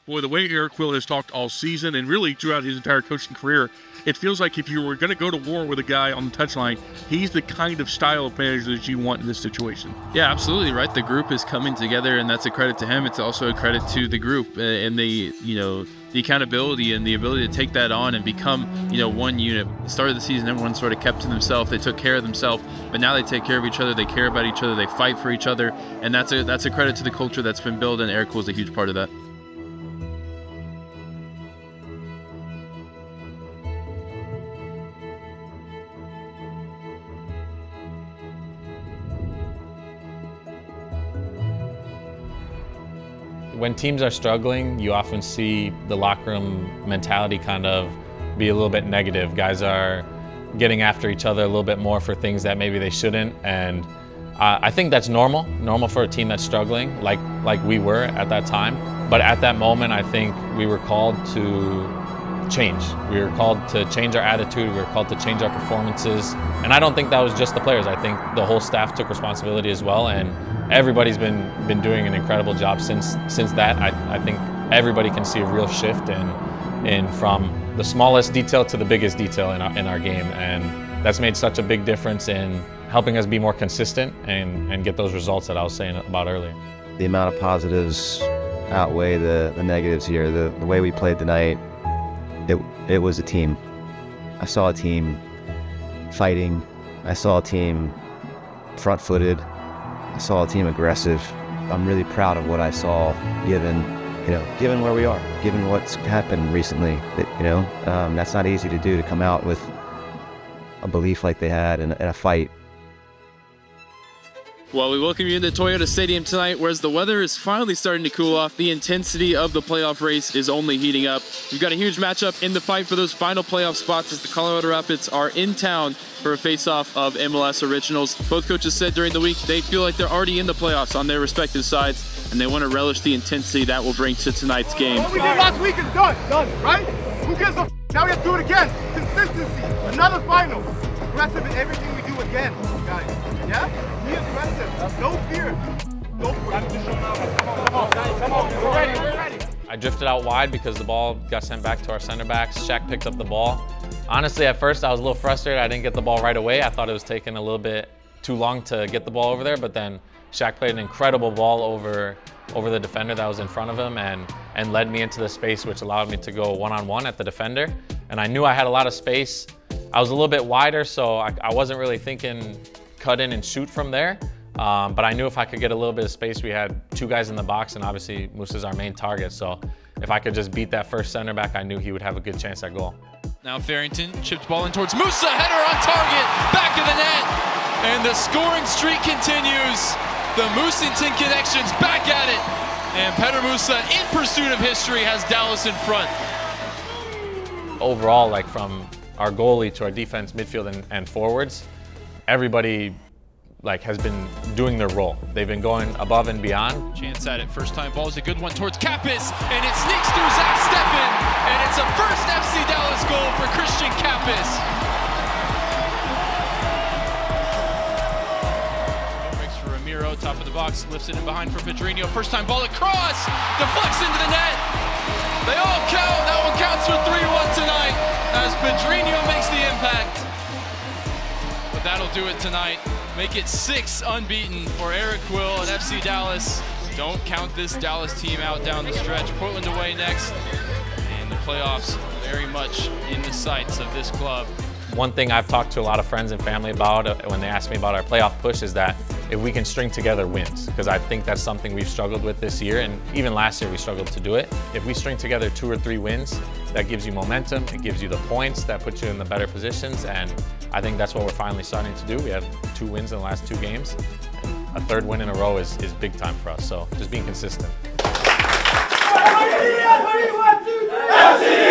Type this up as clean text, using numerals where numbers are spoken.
Boy, the way Eric Quill has talked all season and really throughout his entire coaching career, it feels like if you were going to go to war with a guy on the touchline, he's the kind of style of manager that you want in this situation. Yeah, absolutely, right? The group is coming together, and that's a credit to him. It's also a credit to the group and the accountability and the ability to take that on and become, one unit. At the start of the season, everyone sort of kept to themselves. They took care of themselves, but now they take care of each other. They care about each other. They fight for each other, and that's a credit to the culture that's been built, and Eric Quill is a huge part of that. When teams are struggling, you often see the locker room mentality kind of be a little bit negative. Guys are getting after each other a little bit more for things that maybe they shouldn't, and I think that's normal for a team that's struggling, like we were at that time. But at that moment, I think we were called to change. We were called to change our attitude. We were called to change our performances, and I don't think that was just the players. I think the whole staff took responsibility as well, and everybody's been doing an incredible job since that. I think everybody can see a real shift in from the smallest detail to the biggest detail in our game, and that's made such a big difference in helping us be more consistent and get those results that I was saying about earlier. The amount of positives outweigh the negatives here. The way we played tonight, it was a team. I saw a team fighting. I saw a team front-footed. I saw a team aggressive. I'm really proud of what I saw, given where we are, given what's happened recently. That's not easy to do, to come out with a belief like they had and a fight. Well, we welcome you into Toyota Stadium tonight, whereas the weather is finally starting to cool off. The intensity of the playoff race is only heating up. We've got a huge matchup in the fight for those final playoff spots as the Colorado Rapids are in town for a face-off of MLS Originals. Both coaches said during the week they feel like they're already in the playoffs on their respective sides, and they want to relish the intensity that will bring to tonight's game. What we did last week is done, right? Who gives a now we have to do it again. Consistency, another final. Aggressive in everything we do again, guys. Yeah? Be aggressive. No fear. Go for it. Come on, guys. Come on. We're ready. I drifted out wide because the ball got sent back to our center backs. Shaq picked up the ball. Honestly, at first I was a little frustrated. I didn't get the ball right away. I thought it was taking a little bit too long to get the ball over there, but then Shaq played an incredible ball over the defender that was in front of him and led me into the space, which allowed me to go one-on-one at the defender. And I knew I had a lot of space. I was a little bit wider, so I wasn't really thinking cut in and shoot from there. But I knew if I could get a little bit of space, we had two guys in the box, and obviously Musa's our main target. So if I could just beat that first center back, I knew he would have a good chance at goal. Now Farrington chipped ball in towards Musa, header on target, back of the net, and the scoring streak continues. The Moosington Connection's back at it, and Petr Musa, in pursuit of history, has Dallas in front. Overall, from our goalie to our defense, midfield, and forwards, everybody has been doing their role. They've been going above and beyond. Chance at it, first time ball is a good one towards Kappes, and it sneaks through Zach Steffen, and it's a first FC Dallas goal for Christian Kappes. Breaks for Ramiro, top of the box, lifts it in behind for Pedrinho. First time ball across, deflects into the net. They all count. That one counts for 3-1 tonight as Pedrinho makes the impact. But that'll do it tonight. Make it 6 unbeaten for Eric Quill and FC Dallas. Don't count this Dallas team out down the stretch. Portland away next. And the playoffs very much in the sights of this club. One thing I've talked to a lot of friends and family about when they ask me about our playoff push is that if we can string together wins, because I think that's something we've struggled with this year, and even last year we struggled to do it. If we string together 2 or 3 wins, that gives you momentum, it gives you the points, that puts you in the better positions, and I think that's what we're finally starting to do. We have 2 wins in the last 2 games. A 3rd win in a row is big time for us, so just being consistent. FCDNA!